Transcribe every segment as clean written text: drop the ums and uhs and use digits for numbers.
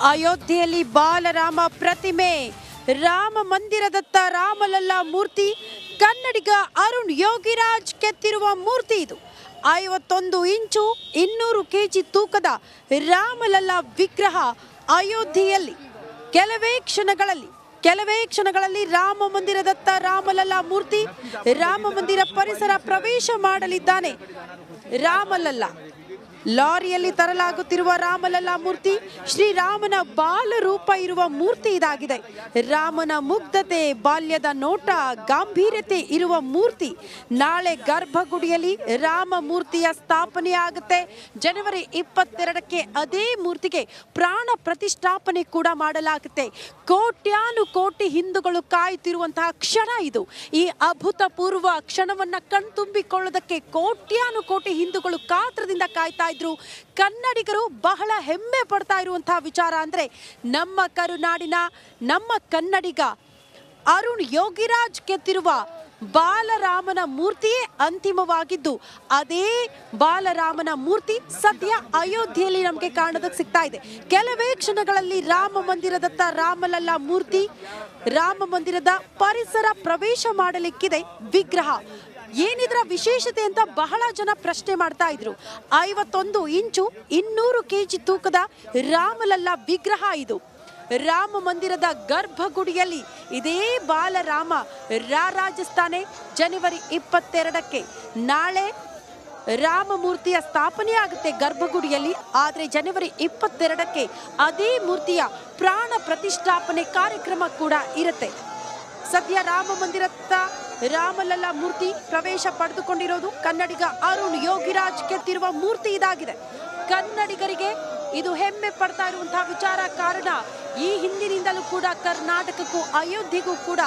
ಅಯೋಧ್ಯೆಯಲ್ಲಿ ಬಾಲರಾಮ ಪ್ರತಿಮೆ, ರಾಮ ಮಂದಿರದತ್ತ ರಾಮಲಲ್ಲ ಮೂರ್ತಿ, ಕನ್ನಡಿಗ ಅರುಣ್ ಯೋಗಿರಾಜ್ ಕೆತ್ತಿರುವ ಮೂರ್ತಿ ಇದು. 51 ಇಂಚು 200 ಕೆಜಿ ತೂಕದ ರಾಮಲಲ್ಲ ವಿಗ್ರಹ ಅಯೋಧ್ಯೆಯಲ್ಲಿ ಕೆಲವೇ ಕ್ಷಣಗಳಲ್ಲಿ ರಾಮ ಮಂದಿರದತ್ತ ರಾಮಲಲ್ಲ ಮೂರ್ತಿ ರಾಮ ಮಂದಿರ ಪರಿಸರ ಪ್ರವೇಶ ಮಾಡಲಿದ್ದಾನೆ. ರಾಮಲಲ್ಲ ಲಾರಿಯಲ್ಲಿ ತರಲಾಗುತ್ತಿರುವ ರಾಮಲಲ್ಲ ಮೂರ್ತಿ ಶ್ರೀರಾಮನ ಬಾಲರೂಪ ಇರುವ ಮೂರ್ತಿ ಇದಾಗಿದೆ. ರಾಮನ ಮುಗ್ಧತೆ, ಬಾಲ್ಯದ ನೋಟ, ಗಾಂಭೀರ್ಯತೆ ಇರುವ ಮೂರ್ತಿ. ನಾಳೆ ಗರ್ಭಗುಡಿಯಲ್ಲಿ ರಾಮ ಮೂರ್ತಿಯ ಸ್ಥಾಪನೆ ಆಗುತ್ತೆ. ಜನವರಿ 22ಕ್ಕೆ ಅದೇ ಮೂರ್ತಿಗೆ ಪ್ರಾಣ ಪ್ರತಿಷ್ಠಾಪನೆ ಕೂಡ ಮಾಡಲಾಗುತ್ತೆ. ಕೋಟ್ಯಾನುಕೋಟಿ ಹಿಂದೂಗಳು ಕಾಯುತ್ತಿರುವಂತಹ ಕ್ಷಣ ಇದು. ಈ ಅಭೂತಪೂರ್ವ ಕ್ಷಣವನ್ನ ಕಣ್ತುಂಬಿಕೊಳ್ಳೋದಕ್ಕೆ ಕೋಟ್ಯಾನುಕೋಟಿ ಹಿಂದೂಗಳು ಕಾತ್ರದಿಂದ ಕಾಯ್ತಾ ಇದ್ರು. ಕನ್ನಡಿಗರು ಬಹಳ ಹೆಮ್ಮೆ ಪಡ್ತಾ ಇರುವಂತಹ ವಿಚಾರ ಅಂದ್ರೆ ನಮ್ಮ ಕರುನಾಡಿನ ನಮ್ಮ ಕನ್ನಡಿಗ ಅರುಣ್ ಯೋಗಿರಾಜ್ ಕೆತ್ತಿರುವ ಬಾಲರಾಮನ ಮೂರ್ತಿಯೇ ಅಂತಿಮವಾಗಿದ್ದು, ಅದೇ ಬಾಲರಾಮನ ಮೂರ್ತಿ ಸದ್ಯ ಅಯೋಧ್ಯೆಯಲ್ಲಿ ನಮಗೆ ಕಾಣೋದಕ್ಕೆ ಸಿಗ್ತಾ ಇದೆ. ಕೆಲವೇ ಕ್ಷಣಗಳಲ್ಲಿ ರಾಮ ಮಂದಿರದತ್ತ ರಾಮಲಲ್ಲ ಮೂರ್ತಿ ರಾಮ ಮಂದಿರದ ಪರಿಸರ ಪ್ರವೇಶ ಮಾಡಲಿಕ್ಕಿದೆ ವಿಗ್ರಹ. ಏನಿದ್ರ ವಿಶೇಷತೆ ಅಂತ ಬಹಳ ಜನ ಪ್ರಶ್ನೆ ಮಾಡ್ತಾ ಇದ್ರು. 51 ಇಂಚು 200 ಕೆಜಿ ತೂಕದ ರಾಮಲಲ್ಲ ವಿಗ್ರಹ ಇದು. ರಾಮ ಮಂದಿರದ ಗರ್ಭಗುಡಿಯಲ್ಲಿ ಇದೇ ಬಾಲರಾಮ ರಾರಾಜಿಸ್ತಾನೆ. ಜನವರಿ 22ಕ್ಕೆ ನಾಳೆ ರಾಮ ಮೂರ್ತಿಯ ಸ್ಥಾಪನೆ ಆಗುತ್ತೆ ಗರ್ಭಗುಡಿಯಲ್ಲಿ. ಆದರೆ ಜನವರಿ 22ಕ್ಕೆ ಅದೇ ಮೂರ್ತಿಯ ಪ್ರಾಣ ಪ್ರತಿಷ್ಠಾಪನೆ ಕಾರ್ಯಕ್ರಮ ಕೂಡ ಇರುತ್ತೆ. ಸದ್ಯ ರಾಮ ಮಂದಿರತ್ತ ರಾಮಲಲ್ಲ ಮೂರ್ತಿ ಪ್ರವೇಶ ಪಡೆದುಕೊಂಡಿರೋದು ಕನ್ನಡಿಗ ಅರುಣ್ ಯೋಗಿರಾಜ್ ಕೆತ್ತಿರುವ ಮೂರ್ತಿ ಇದಾಗಿದೆ. ಕನ್ನಡಿಗರಿಗೆ ಇದು ಹೆಮ್ಮೆ ಪಡ್ತಾ ಇರುವಂತಹ ವಿಚಾರ. ಕಾರಣ ಈ ಹಿಂದಿನಿಂದಲೂ ಕೂಡ ಕರ್ನಾಟಕಕ್ಕೂ ಅಯೋಧ್ಯೆಗೂ ಕೂಡ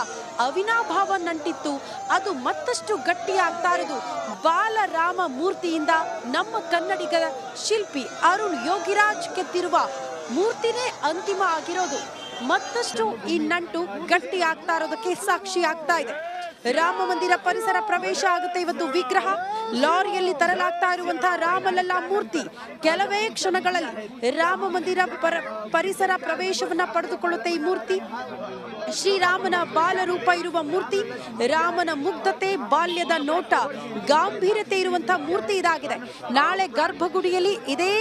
ಅವಿನಾಭಾವ ನಂಟಿತ್ತು. ಅದು ಮತ್ತಷ್ಟು ಗಟ್ಟಿಯಾಗ್ತಾ ಇರೋದು ಬಾಲರಾಮ ಮೂರ್ತಿಯಿಂದ. ನಮ್ಮ ಕನ್ನಡಿಗರ ಶಿಲ್ಪಿ ಅರುಣ್ ಯೋಗಿರಾಜ್ ಕೆತ್ತಿರುವ ಮೂರ್ತಿನೇ ಅಂತಿಮ ಆಗಿರೋದು. ಮತ್ತಷ್ಟು ಈ ನಂಟು ಗಟ್ಟಿ ಆಗ್ತಾ ಇರೋದಕ್ಕೆ ಸಾಕ್ಷಿ ಆಗ್ತಾ ಇದೆ. ರಾಮ ಮಂದಿರ ಪರಿಸರ ಪ್ರವೇಶ ಆಗುತ್ತೆ ಇವತ್ತು. ವಿಗ್ರಹ ಲಾರಿಯಲ್ಲಿ ತರಲಾಗ್ತಾ ಇರುವಂತಹ ರಾಮಲಲ್ಲ ಮೂರ್ತಿ ಕೆಲವೇ ಕ್ಷಣಗಳಲ್ಲಿ ರಾಮ ಮಂದಿರ ಪರಿಸರ ಪ್ರವೇಶವನ್ನ ಪಡೆದುಕೊಳ್ಳುತ್ತೆ. ಈ ಮೂರ್ತಿ ಶ್ರೀರಾಮನ ಬಾಲರೂಪ ಇರುವ ಮೂರ್ತಿ. ರಾಮನ ಮುಗ್ಧತೆ, ಬಾಲ್ಯದ ನೋಟ, ಗಾಂಭೀರ್ಯತೆ ಇರುವಂತಹ ಮೂರ್ತಿ ಇದಾಗಿದೆ. ನಾಳೆ ಗರ್ಭಗುಡಿಯಲ್ಲಿ ಇದೇ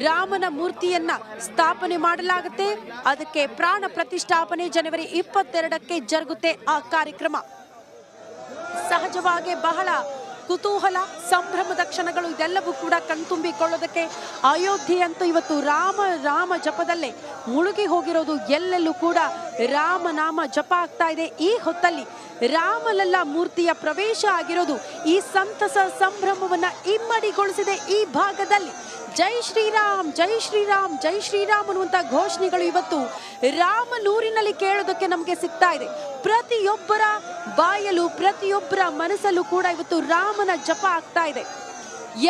ರಾಮನ ಮೂರ್ತಿಯನ್ನ ಸ್ಥಾಪನೆ ಮಾಡಲಾಗುತ್ತೆ. ಅದಕ್ಕೆ ಪ್ರಾಣ ಪ್ರತಿಷ್ಠಾಪನೆ ಜನವರಿ 22ಕ್ಕೆ ಜರುಗುತ್ತೆ ಆ ಕಾರ್ಯಕ್ರಮ. ಸಹಜವಾಗಿ ಬಹಳ ಕುತೂಹಲ, ಸಂಭ್ರಮದ ಕ್ಷಣಗಳು ಇದೆಲ್ಲವೂ ಕೂಡ ಕಣ್ತುಂಬಿಕೊಳ್ಳೋದಕ್ಕೆ ಅಯೋಧ್ಯೆ ಅಂತೂ ಇವತ್ತು ರಾಮ ಜಪದಲ್ಲೇ ಮುಳುಗಿ ಹೋಗಿರೋದು. ಎಲ್ಲೆಲ್ಲೂ ಕೂಡ ರಾಮನಾಮ ಜಪ ಆಗ್ತಾ ಇದೆ. ಈ ಹೊತ್ತಲ್ಲಿ ರಾಮಲಲ್ಲ ಮೂರ್ತಿಯ ಪ್ರವೇಶ ಆಗಿರೋದು ಈ ಸಂತಸ ಸಂಭ್ರಮವನ್ನ ಇಮ್ಮಡಿಗೊಳಿಸಿದೆ. ಈ ಭಾಗದಲ್ಲಿ ಜೈ ಶ್ರೀರಾಮ್, ಜೈ ಶ್ರೀರಾಮ್, ಜೈ ಶ್ರೀರಾಮ್ ಅನ್ನುವಂತ ಘೋಷಣೆಗಳು ಇವತ್ತು ರಾಮನೂರಿನಲ್ಲಿ ಕೇಳೋದಕ್ಕೆ ನಮಗೆ ಸಿಗ್ತಾ ಇದೆ. ಪ್ರತಿಯೊಬ್ಬರ ಬಾಯಲು, ಪ್ರತಿಯೊಬ್ಬರ ಮನಸ್ಸಲ್ಲೂ ಕೂಡ ಇವತ್ತು ರಾಮನ ಜಪ ಆಗ್ತಾ ಇದೆ.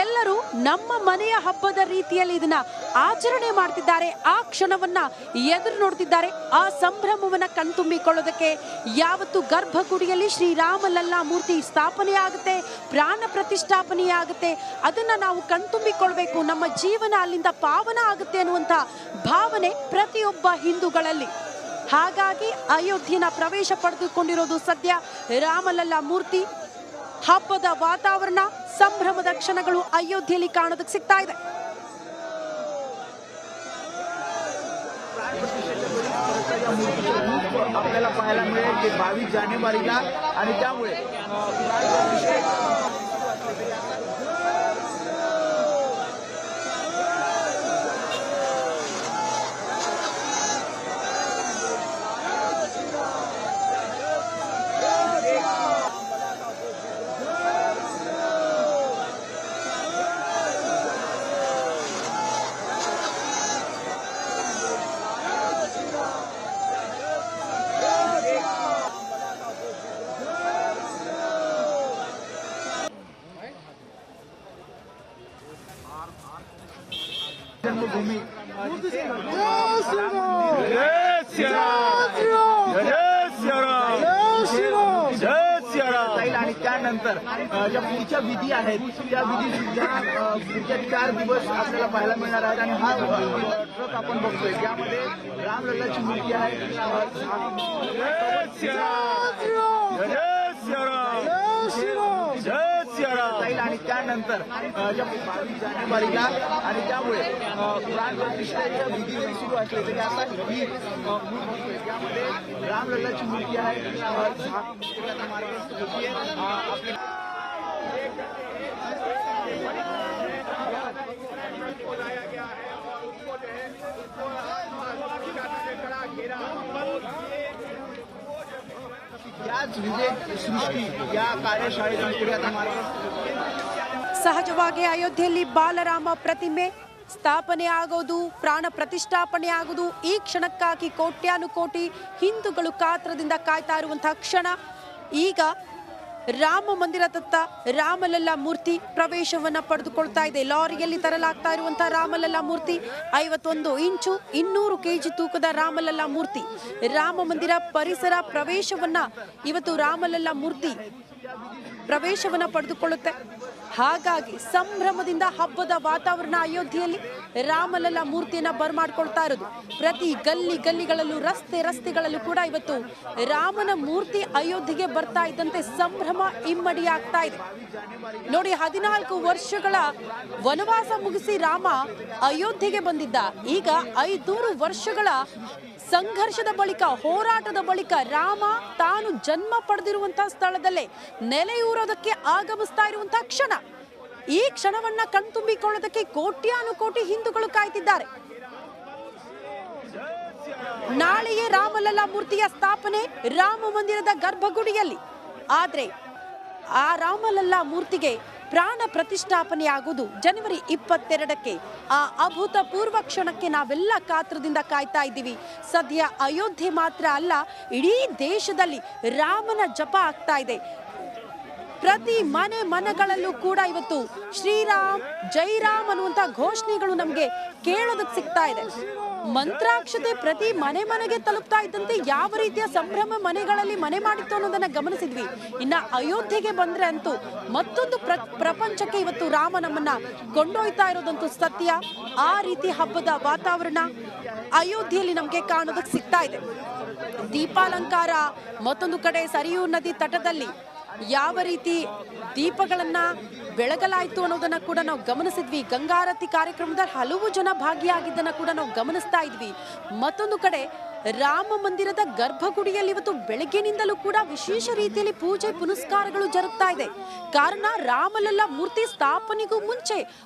ಎಲ್ಲರೂ ನಮ್ಮ ಮನೆಯ ಹಬ್ಬದ ರೀತಿಯಲ್ಲಿ ಇದನ್ನ ಆಚರಣೆ ಮಾಡ್ತಿದ್ದಾರೆ. ಆ ಕ್ಷಣವನ್ನ ಎದುರು ನೋಡ್ತಿದ್ದಾರೆ. ಆ ಸಂಭ್ರಮವನ್ನ ಕಣ್ತುಂಬಿಕೊಳ್ಳೋದಕ್ಕೆ ಯಾವತ್ತು ಗರ್ಭಗುಡಿಯಲ್ಲಿ ಶ್ರೀರಾಮಲಲ್ಲ ಮೂರ್ತಿ ಸ್ಥಾಪನೆ ಆಗುತ್ತೆ, ಪ್ರಾಣ ಪ್ರತಿಷ್ಠಾಪನೆ ಆಗುತ್ತೆ, ಅದನ್ನ ನಾವು ಕಣ್ತುಂಬಿಕೊಳ್ಬೇಕು. ನಮ್ಮ ಜೀವನ ಅಲ್ಲಿಂದ ಪಾವನ ಆಗುತ್ತೆ ಅನ್ನುವಂತ ಭಾವನೆ ಪ್ರತಿಯೊಬ್ಬ ಹಿಂದೂಗಳಲ್ಲಿ. ಹಾಗಾಗಿ ಅಯೋಧ್ಯೆನ ಪ್ರವೇಶ ಪಡೆದುಕೊಂಡಿರೋದು ಸದ್ಯ ರಾಮಲಲ್ಲ ಮೂರ್ತಿ. ಹಬ್ಬದ ವಾತಾವರಣ, ಸಂಭ್ರಮದ ಕ್ಷಣಗಳು ಅಯೋಧ್ಯೆಯಲ್ಲಿ ಕಾಣೋದಕ್ಕೆ ಸಿಗ್ತಾ ಇದೆ. आपल्याला पाहायला मिळेल की 22 जानेवारीला आणि त्यामुळे जन्मभूमी आणि त्या त्यानंतर ज्या पुढच्या विधी आहेत त्या विधी सुद्धा पुढच्या 4 दिवस आपल्याला पाहायला मिळणार आहेत आणि हा ट्रक आपण बघतोय ज्यामध्ये रामलल्लाची मूर्ती आहे जाईल आणि त्यानंतर ज्या 22 जानेवारीला आणि त्यामुळे प्राण प्रतिष्ठेच्या विधी जरी सुरू असले तरी आता ही त्यामध्ये रामलल्लाची मूर्ती आहे मार्गस्थ होतीये आपली याच विवेक सृष्टी या कार्यशाळेतून पुढे आता मार्ग ಸಹಜವಾಗಿ ಅಯೋಧ್ಯೆಯಲ್ಲಿ ಬಾಲರಾಮ ಪ್ರತಿಮೆ ಸ್ಥಾಪನೆ ಆಗೋದು, ಪ್ರಾಣ ಪ್ರತಿಷ್ಠಾಪನೆ ಆಗೋದು ಈ ಕ್ಷಣಕ್ಕಾಗಿ ಕೋಟ್ಯಾನುಕೋಟಿ ಹಿಂದೂಗಳು ಕಾತ್ರದಿಂದ ಕಾಯ್ತಾ ಇರುವಂತಹ ಕ್ಷಣ. ಈಗ ರಾಮ ಮಂದಿರದತ್ತ ರಾಮಲಲ್ಲಾ ಮೂರ್ತಿ ಪ್ರವೇಶವನ್ನ ಪಡೆದುಕೊಳ್ತಾ ಇದೆ. ಲಾರಿಯಲ್ಲಿ ತರಲಾಗ್ತಾ ಇರುವಂತಹ ರಾಮಲಲ್ಲಾ ಮೂರ್ತಿ 51 ಇಂಚು 200 ಕೆಜಿ ತೂಕದ ರಾಮಲಲ್ಲಾ ಮೂರ್ತಿ ರಾಮ ಮಂದಿರ ಪರಿಸರ ಪ್ರವೇಶವನ್ನ ಇವತ್ತು ರಾಮಲಲ್ಲಾ ಮೂರ್ತಿ ಪ್ರವೇಶವನ್ನ ಪಡೆದುಕೊಳ್ಳುತ್ತೆ. ಹಾಗಾಗಿ ಸಂಭ್ರಮದಿಂದ ಹಬ್ಬದ ವಾತಾವರಣ ಅಯೋಧ್ಯೆಯಲ್ಲಿ ರಾಮಲಲ್ಲಾ ಮೂರ್ತಿಯನ್ನ ಬರ್ಮಾಡ್ಕೊಳ್ತಾ ಇರೋದು. ಪ್ರತಿ ಗಲ್ಲಿಗಳಲ್ಲೂ ರಸ್ತೆಗಳಲ್ಲೂ ಕೂಡ ಇವತ್ತು ರಾಮನ ಮೂರ್ತಿ ಅಯೋಧ್ಯೆಗೆ ಬರ್ತಾ ಇದ್ದಂತೆ ಸಂಭ್ರಮ ಇಮ್ಮಡಿ ಆಗ್ತಾ ಇದೆ. ನೋಡಿ, 14 ವರ್ಷಗಳ ವನವಾಸ ಮುಗಿಸಿ ರಾಮ ಅಯೋಧ್ಯೆಗೆ ಬಂದಿದ್ದ. ಈಗ 500 ವರ್ಷಗಳ ಸಂಘರ್ಷದ ಬಳಿಕ, ಹೋರಾಟದ ಬಳಿಕ ರಾಮ ತಾನು ಜನ್ಮ ಪಡೆದಿರುವಂತಹ ಸ್ಥಳದಲ್ಲೇ ನೆಲೆಯೂರೋದಕ್ಕೆ ಆಗಮಿಸ್ತಾ ಇರುವಂತಹ ಕ್ಷಣ. ಈ ಕ್ಷಣವನ್ನ ಕಣ್ತುಂಬಿಕೊಳ್ಳೋದಕ್ಕೆ ಕೋಟ್ಯಾನುಕೋಟಿ ಹಿಂದೂಗಳು ಕಾಯ್ತಿದ್ದಾರೆ. ನಾಳೆಯೇ ರಾಮಲಲ್ಲಾ ಮೂರ್ತಿಯ ಸ್ಥಾಪನೆ ರಾಮ ಮಂದಿರದ ಗರ್ಭಗುಡಿಯಲ್ಲಿ. ಆದ್ರೆ ಆ ರಾಮಲಲ್ಲಾ ಮೂರ್ತಿಗೆ ಪ್ರಾಣ ಪ್ರತಿಷ್ಠಾಪನೆ ಆಗುವುದು ಜನವರಿ 22ಕ್ಕೆ. ಆ ಅಭೂತಪೂರ್ವ ಕ್ಷಣಕ್ಕೆ ನಾವೆಲ್ಲ ಕಾತ್ರದಿಂದ ಕಾಯ್ತಾ ಇದ್ದೀವಿ. ಸದ್ಯ ಅಯೋಧ್ಯೆ ಮಾತ್ರ ಅಲ್ಲ, ಇಡೀ ದೇಶದಲ್ಲಿ ರಾಮನ ಜಪ ಆಗ್ತಾ ಇದೆ. ಪ್ರತಿ ಮನೆಗಳಲ್ಲೂ ಕೂಡ ಇವತ್ತು ಶ್ರೀರಾಮ್ ಜೈ ರಾಮ್ ಅನ್ನುವಂತ ಘೋಷಣೆಗಳು ನಮ್ಗೆ ಕೇಳೋದಕ್ಕೆ ಸಿಗ್ತಾ ಇದೆ. ಮಂತ್ರಾಕ್ಷತೆ ಪ್ರತಿ ಮನೆಗೆ ತಲುಪ್ತಾ ಇದ್ದಂತೆ ಯಾವ ರೀತಿಯ ಸಂಭ್ರಮ ಮನೆಗಳಲ್ಲಿ ಮನೆ ಮಾಡಿತ್ತು ಅನ್ನೋದನ್ನ ಗಮನಿಸಿದ್ವಿ. ಇನ್ನ ಅಯೋಧ್ಯೆಗೆ ಬಂದ್ರೆ ಅಂತೂ ಮತ್ತೊಂದು ಪ್ರಪಂಚಕ್ಕೆ ಇವತ್ತು ರಾಮ ನಮ್ಮನ್ನ ಕೊಂಡೊಯ್ತಾ ಇರೋದಂತೂ ಸತ್ಯ. ಆ ರೀತಿ ಹಬ್ಬದ ವಾತಾವರಣ ಅಯೋಧ್ಯೆಯಲ್ಲಿ ನಮ್ಗೆ ಕಾಣೋದಕ್ಕೆ ಸಿಗ್ತಾ ಇದೆ. ದೀಪಾಲಂಕಾರ, ಮತ್ತೊಂದು ಕಡೆ ಸರಿಯೂ ನದಿ ತಟದಲ್ಲಿ ಯಾವ ರೀತಿ ದೀಪಗಳನ್ನ ಬೆಳಗಲಾಯಿತು ಅನ್ನೋದನ್ನ ಕೂಡ ನಾವು ಗಮನಿಸಿದ್ವಿ. ಗಂಗಾರತಿ ಕಾರ್ಯಕ್ರಮದಲ್ಲಿ ಹಲವು ಜನ ಭಾಗಿಯಾಗಿದ್ದನ್ನ ಕೂಡ ನಾವು ಗಮನಿಸ್ತಾ ಇದ್ವಿ. ಮತ್ತೊಂದು ಕಡೆ ರಾಮ ಮಂದಿರದ ಗರ್ಭಗುಡಿಯಲ್ಲಿ ಇವತ್ತು ಬೆಳಗ್ಗಿನಿಂದಲೂ ಕೂಡ ವಿಶೇಷ ರೀತಿಯಲ್ಲಿ ಪೂಜೆ ಪುನಸ್ಕಾರಗಳು ಜರುಗ್ತಾ ಇದೆ. ಕಾರಣ ರಾಮಲಲ್ಲಾ ಮೂರ್ತಿ ಸ್ಥಾಪನೆಗೂ ಮುಂಚೆ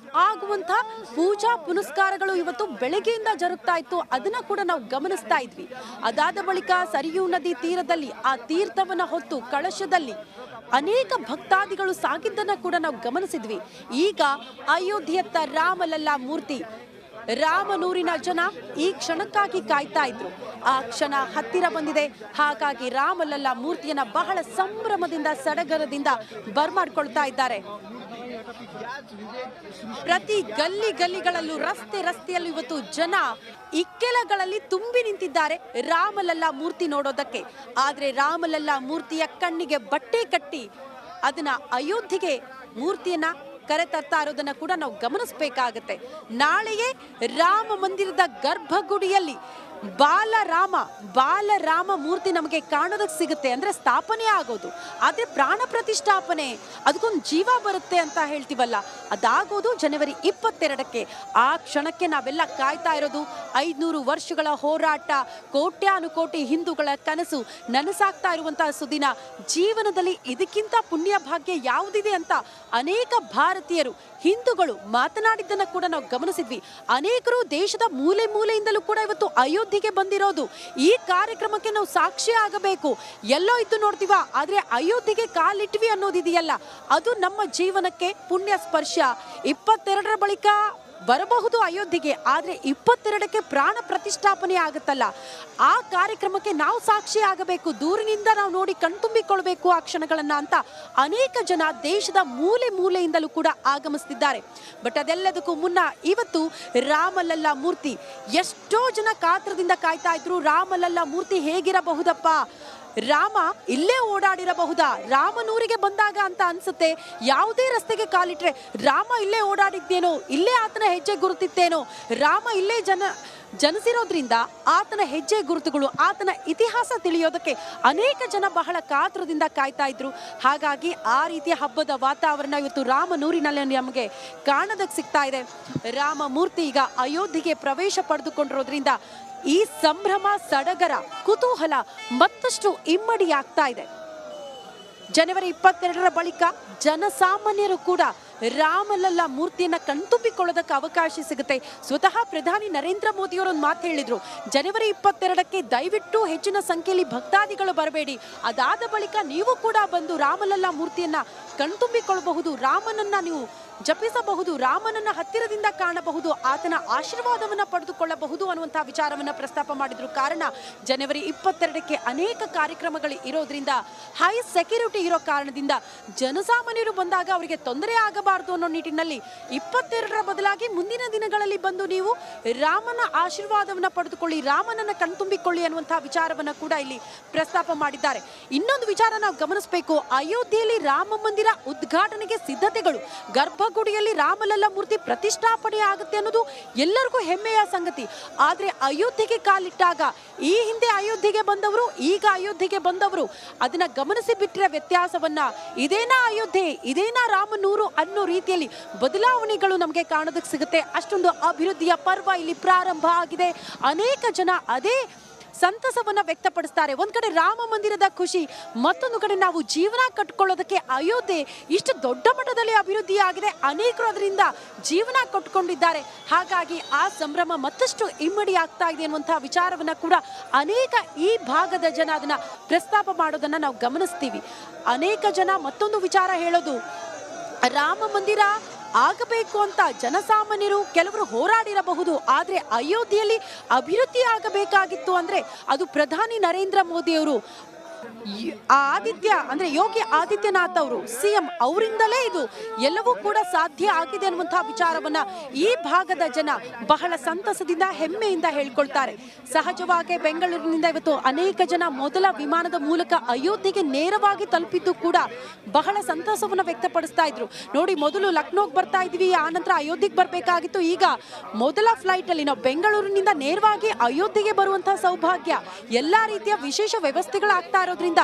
ಆಗುವಂತ ಪೂಜಾ ಪುನಸ್ಕಾರಗಳು ಇವತ್ತು ಬೆಳಗ್ಗೆಯಿಂದ ಜರುಗ್ತಾ ಇತ್ತು. ಅದನ್ನ ಕೂಡ ನಾವು ಗಮನಿಸ್ತಾ ಇದ್ವಿ. ಅದಾದ ಬಳಿಕ ಸರಿಯೂ ನದಿ ತೀರದಲ್ಲಿ ಆ ತೀರ್ಥವನ್ನ ಹೊತ್ತು ಕಳಶದಲ್ಲಿ ಅನೇಕ ಭಕ್ತಾದಿಗಳು ಸಾಗಿದ್ದನ್ನ ಕೂಡ ನಾವು ಗಮನಿಸಿದ್ವಿ. ಈಗ ಅಯೋಧ್ಯೆಯತ್ತ ರಾಮಲಲ್ಲಾ ಮೂರ್ತಿ, ರಾಮನೂರಿನ ಜನ ಈ ಕ್ಷಣಕ್ಕಾಗಿ ಕಾಯ್ತಾ ಇದ್ರು. ಆ ಕ್ಷಣ ಹತ್ತಿರ ಬಂದಿದೆ. ಹಾಗಾಗಿ ರಾಮಲಲ್ಲಾ ಮೂರ್ತಿಯನ್ನ ಬಹಳ ಸಂಭ್ರಮದಿಂದ ಸಡಗರದಿಂದ ಬರ್ಮಾಡ್ಕೊಳ್ತಾ ಇದ್ದಾರೆ. ಪ್ರತಿ ಗಲ್ಲಿಗಳಲ್ಲೂ ರಸ್ತೆಯಲ್ಲೂ ಇವತ್ತು ಜನ ಇಕ್ಕೆಲಗಳಲ್ಲಿ ತುಂಬಿ ನಿಂತಿದ್ದಾರೆ ರಾಮಲಲ್ಲಾ ಮೂರ್ತಿ ನೋಡೋದಕ್ಕೆ. ಆದ್ರೆ ರಾಮಲಲ್ಲಾ ಮೂರ್ತಿಯ ಕಣ್ಣಿಗೆ ಬಟ್ಟೆ ಕಟ್ಟಿ ಅದನ್ನ ಅಯೋಧ್ಯೆಗೆ ಮೂರ್ತಿಯನ್ನ ಕರೆತರ್ತಾ ಇರೋದನ್ನ ಕೂಡ ನಾವು ಗಮನಿಸಬೇಕಾಗತ್ತೆ. ನಾಳೆಯೇ ರಾಮ ಮಂದಿರದ ಗರ್ಭಗುಡಿಯಲ್ಲಿ ಬಾಲರಾಮ ಮೂರ್ತಿ ನಮಗೆ ಕಾಣೋದಕ್ಕೆ ಸಿಗುತ್ತೆ. ಅಂದ್ರೆ ಸ್ಥಾಪನೆ ಆಗೋದು. ಆದ್ರೆ ಪ್ರಾಣ ಪ್ರತಿಷ್ಠಾಪನೆ, ಅದಕ್ಕೊಂದು ಜೀವ ಬರುತ್ತೆ ಅಂತ ಹೇಳ್ತೀವಲ್ಲ, ಅದಾಗೋದು ಜನವರಿ 22ಕ್ಕೆ. ಆ ಕ್ಷಣಕ್ಕೆ ನಾವೆಲ್ಲ ಕಾಯ್ತಾ ಇರೋದು. 500 ವರ್ಷಗಳ ಹೋರಾಟ, ಕೋಟ್ಯಾನುಕೋಟಿ ಹಿಂದೂಗಳ ಕನಸು ನನಸಾಗ್ತಾ ಇರುವಂತಹ ಸುದಿನ. ಜೀವನದಲ್ಲಿ ಇದಕ್ಕಿಂತ ಪುಣ್ಯ ಭಾಗ್ಯ ಯಾವುದಿದೆ ಅಂತ ಅನೇಕ ಭಾರತೀಯರು, ಹಿಂದೂಗಳು ಮಾತನಾಡಿದ್ದನ್ನ ಕೂಡ ನಾವು ಗಮನಿಸಿದ್ವಿ. ಅನೇಕರು ದೇಶದ ಮೂಲೆಯಿಂದಲೂ ಕೂಡ ಇವತ್ತು ಅಯೋಧ್ಯೆಗೆ ಬಂದಿರೋದು. ಈ ಕಾರ್ಯಕ್ರಮಕ್ಕೆ ನಾವು ಸಾಕ್ಷಿ ಆಗಬೇಕು. ಎಲ್ಲೋ ಇದ್ದು ನೋಡ್ತೀವ, ಆದ್ರೆ ಅಯೋಧ್ಯೆಗೆ ಕಾಲಿಟ್ವಿ ಅನ್ನೋದಿದೆಯಲ್ಲ, ಅದು ನಮ್ಮ ಜೀವನಕ್ಕೆ ಪುಣ್ಯ ಸ್ಪರ್ಶ. 22ರ ಬಳಿಕ ಬರಬಹುದು ಅಯೋಧ್ಯೆಗೆ, ಆದ್ರೆ 22ಕ್ಕೆ ಪ್ರಾಣ ಪ್ರತಿಷ್ಠಾಪನೆ ಆಗುತ್ತಲ್ಲ, ಆ ಕಾರ್ಯಕ್ರಮಕ್ಕೆ ನಾವು ಸಾಕ್ಷಿ ಆಗಬೇಕು. ದೂರಿನಿಂದ ನಾವು ನೋಡಿ ಕಣ್ತುಂಬಿಕೊಳ್ಬೇಕು ಆ ಕ್ಷಣಗಳನ್ನ ಅಂತ ಅನೇಕ ಜನ ದೇಶದ ಮೂಲೆಯಿಂದಲೂ ಕೂಡ ಆಗಮಿಸ್ತಿದ್ದಾರೆ. ಬಟ್ ಅದೆಲ್ಲದಕ್ಕೂ ಮುನ್ನ ಇವತ್ತು ರಾಮಲಲ್ಲಾ ಮೂರ್ತಿ, ಎಷ್ಟೋ ಜನ ಕಾತ್ರದಿಂದ ಕಾಯ್ತಾ ಇದ್ರು. ರಾಮಲಲ್ಲಾ ಮೂರ್ತಿ ಹೇಗಿರಬಹುದಪ್ಪ, ರಾಮ ಇಲ್ಲೇ ಓಡಾಡಿರಬಹುದಾ, ರಾಮನೂರಿಗೆ ಬಂದಾಗ ಅಂತ ಅನ್ಸುತ್ತೆ. ಯಾವುದೇ ರಸ್ತೆಗೆ ಕಾಲಿಟ್ರೆ ರಾಮ ಇಲ್ಲೇ ಓಡಾಡಿದ್ದೇನೋ, ಇಲ್ಲೇ ಆತನ ಹೆಜ್ಜೆ ಗುರುತಿತ್ತೇನೋ, ರಾಮ ಇಲ್ಲೇ ಜನಿಸಿರೋದ್ರಿಂದ ಆತನ ಹೆಜ್ಜೆ ಗುರುತುಗಳು, ಆತನ ಇತಿಹಾಸ ತಿಳಿಯೋದಕ್ಕೆ ಅನೇಕ ಜನ ಬಹಳ ಕಾತುರದಿಂದ ಕಾಯ್ತಾ ಇದ್ರು. ಹಾಗಾಗಿ ಆ ರೀತಿಯ ಹಬ್ಬದ ವಾತಾವರಣ ಇವತ್ತು ರಾಮನೂರಿನಲ್ಲಿ ನಮಗೆ ಕಾಣೋದಕ್ಕೆ ಸಿಗ್ತಾ ಇದೆ. ರಾಮ ಮೂರ್ತಿ ಈಗ ಅಯೋಧ್ಯೆಗೆ ಪ್ರವೇಶ ಪಡೆದುಕೊಂಡಿರೋದ್ರಿಂದ ಈ ಸಂಭ್ರಮ, ಸಡಗರ, ಕುತೂಹಲ ಮತ್ತಷ್ಟು ಇಮ್ಮಡಿಯಾಗ್ತಾ ಇದೆ. ಜನವರಿ 22ರ ಬಳಿಕ ಜನಸಾಮಾನ್ಯರು ಕೂಡ ರಾಮಲಲ್ಲಾ ಮೂರ್ತಿಯನ್ನ ಕಣ್ತುಂಬಿಕೊಳ್ಳೋದಕ್ಕೆ ಅವಕಾಶ ಸಿಗುತ್ತೆ. ಸ್ವತಃ ಪ್ರಧಾನಿ ನರೇಂದ್ರ ಮೋದಿಯವರು ಒಂದು ಮಾತು ಹೇಳಿದ್ರು, ಜನವರಿ 22ಕ್ಕೆ ದಯವಿಟ್ಟು ಹೆಚ್ಚಿನ ಸಂಖ್ಯೆಯಲ್ಲಿ ಭಕ್ತಾದಿಗಳು ಬರಬೇಡಿ, ಅದಾದ ಬಳಿಕ ನೀವು ಕೂಡ ಬಂದು ರಾಮಲಲ್ಲಾ ಮೂರ್ತಿಯನ್ನ ಕಣ್ತುಂಬಿಕೊಳ್ಳಬಹುದು, ರಾಮನನ್ನ ನೀವು ಜಪಿಸಬಹುದು, ರಾಮನನ್ನ ಹತ್ತಿರದಿಂದ ಕಾಣಬಹುದು, ಆತನ ಆಶೀರ್ವಾದವನ್ನ ಪಡೆದುಕೊಳ್ಳಬಹುದು ಅನ್ನುವಂತಹ ವಿಚಾರವನ್ನ ಪ್ರಸ್ತಾಪ ಮಾಡಿದ್ರು. ಕಾರಣ ಜನವರಿ 22ಕ್ಕೆ ಅನೇಕ ಕಾರ್ಯಕ್ರಮಗಳು ಇರೋದ್ರಿಂದ, ಹೈ ಸೆಕ್ಯೂರಿಟಿ ಇರೋ ಕಾರಣದಿಂದ ಜನಸಾಮಾನ್ಯರು ಬಂದಾಗ ಅವರಿಗೆ ತೊಂದರೆ ಆಗಬಾರದು ಅನ್ನೋ ನಿಟ್ಟಿನಲ್ಲಿ 22ರ ಬದಲಾಗಿ ಮುಂದಿನ ದಿನಗಳಲ್ಲಿ ಬಂದು ನೀವು ರಾಮನ ಆಶೀರ್ವಾದವನ್ನ ಪಡೆದುಕೊಳ್ಳಿ, ರಾಮನನ್ನ ಕಣ್ತುಂಬಿಕೊಳ್ಳಿ ಅನ್ನುವಂತಹ ವಿಚಾರವನ್ನ ಕೂಡ ಇಲ್ಲಿ ಪ್ರಸ್ತಾಪ ಮಾಡಿದ್ದಾರೆ. ಇನ್ನೊಂದು ವಿಚಾರ ನಾವು ಗಮನಿಸಬೇಕು, ಅಯೋಧ್ಯೆಯಲ್ಲಿ ರಾಮ ಮಂದಿರ ಉದ್ಘಾಟನೆಗೆ ಸಿದ್ಧತೆಗಳು, ಗರ್ಭಗುಡಿಯಲ್ಲಿ ರಾಮಲಲ್ಲಾ ಮೂರ್ತಿ ಪ್ರತಿಷ್ಠಾಪನೆ ಆಗುತ್ತೆ ಅನ್ನೋದು ಎಲ್ಲರಿಗೂ ಹೆಮ್ಮೆಯ ಸಂಗತಿ. ಆದ್ರೆ ಅಯೋಧ್ಯೆಗೆ ಕಾಲಿಟ್ಟಾಗ, ಈ ಹಿಂದೆ ಅಯೋಧ್ಯೆಗೆ ಬಂದವರು, ಈಗ ಅಯೋಧ್ಯೆಗೆ ಬಂದವರು ಅದನ್ನ ಗಮನಿಸಿ ಬಿಟ್ಟರೆ ವ್ಯತ್ಯಾಸವನ್ನ, ಇದೇನಾ ಅಯೋಧ್ಯೆ, ಇದೇನಾ ರಾಮನೂರು ಅನ್ನೋ ರೀತಿಯಲ್ಲಿ ಬದಲಾವಣೆಗಳು ನಮಗೆ ಕಾಣೋದಕ್ಕೆ ಸಿಗುತ್ತೆ. ಅಷ್ಟೊಂದು ಅಭಿವೃದ್ಧಿಯ ಪರ್ವ ಇಲ್ಲಿ ಪ್ರಾರಂಭ ಆಗಿದೆ. ಅನೇಕ ಜನ ಅದೇ ಸಂತಸವನ್ನ ವ್ಯಕ್ತಪಡಿಸ್ತಾರೆ. ಒಂದ್ ಕಡೆ ರಾಮ ಮಂದಿರದ ಖುಷಿ, ಮತ್ತೊಂದು ಕಡೆ ನಾವು ಜೀವನ ಕಟ್ಕೊಳ್ಳೋದಕ್ಕೆ ಅಯೋಧ್ಯೆ ಇಷ್ಟು ದೊಡ್ಡ ಮಟ್ಟದಲ್ಲಿ ಅಭಿವೃದ್ಧಿ ಆಗಿದೆ, ಅನೇಕರು ಅದರಿಂದ ಜೀವನ ಕಟ್ಕೊಂಡಿದ್ದಾರೆ. ಹಾಗಾಗಿ ಆ ಸಂಭ್ರಮ ಮತ್ತಷ್ಟು ಇಮ್ಮಡಿ ಆಗ್ತಾ ಇದೆ ಅನ್ನುವಂತಹ ವಿಚಾರವನ್ನ ಕೂಡ ಅನೇಕ ಈ ಭಾಗದ ಜನ ಅದನ್ನ ಪ್ರಸ್ತಾಪ ಮಾಡೋದನ್ನ ನಾವು ಗಮನಿಸ್ತೀವಿ. ಅನೇಕ ಜನ ಮತ್ತೊಂದು ವಿಚಾರ ಹೇಳೋದು, ರಾಮ ಮಂದಿರ ಆಗಬೇಕು ಅಂತ ಜನಸಾಮಾನ್ಯರು ಕೆಲವರು ಹೋರಾಡಿರಬಹುದು, ಆದ್ರೆ ಅಯೋಧ್ಯೆಯಲ್ಲಿ ಅಭಿವೃದ್ಧಿ ಆಗಬೇಕಾಗಿತ್ತು ಅಂದ್ರೆ ಅದು ಪ್ರಧಾನಿ ನರೇಂದ್ರ ಮೋದಿಯವರು, ಯೋಗಿ ಆದಿತ್ಯನಾಥ್ ಅವರು ಸಿಎಂ ಅವರಿಂದಲೇ ಇದು ಎಲ್ಲವೂ ಕೂಡ ಸಾಧ್ಯ ಆಗಿದೆ ಅನ್ನುವಂತಹ ವಿಚಾರವನ್ನ ಈ ಭಾಗದ ಜನ ಬಹಳ ಸಂತಸದಿಂದ, ಹೆಮ್ಮೆಯಿಂದ ಹೇಳ್ಕೊಳ್ತಾರೆ. ಸಹಜವಾಗಿ ಬೆಂಗಳೂರಿನಿಂದ ಇವತ್ತು ಅನೇಕ ಜನ ಮೊದಲ ವಿಮಾನದ ಮೂಲಕ ಅಯೋಧ್ಯೆಗೆ ನೇರವಾಗಿ ತಲುಪಿದ್ದು ಕೂಡ ಬಹಳ ಸಂತಸವನ್ನ ವ್ಯಕ್ತಪಡಿಸ್ತಾ ಇದ್ರು. ನೋಡಿ, ಮೊದಲು ಲಕ್ನೋಗೆ ಬರ್ತಾ ಇದ್ವಿ, ಆ ನಂತರ ಅಯೋಧ್ಯೆಗೆ ಬರ್ಬೇಕಾಗಿತ್ತು, ಈಗ ಮೊದಲ ಫ್ಲೈಟ್ ಅಲ್ಲಿ ನಾವು ಬೆಂಗಳೂರಿನಿಂದ ನೇರವಾಗಿ ಅಯೋಧ್ಯೆಗೆ ಬರುವಂತಹ ಸೌಭಾಗ್ಯ, ಎಲ್ಲಾ ರೀತಿಯ ವಿಶೇಷ ವ್ಯವಸ್ಥೆಗಳಾಗ್ತಾ ಇರೋದ್ರಿಂದ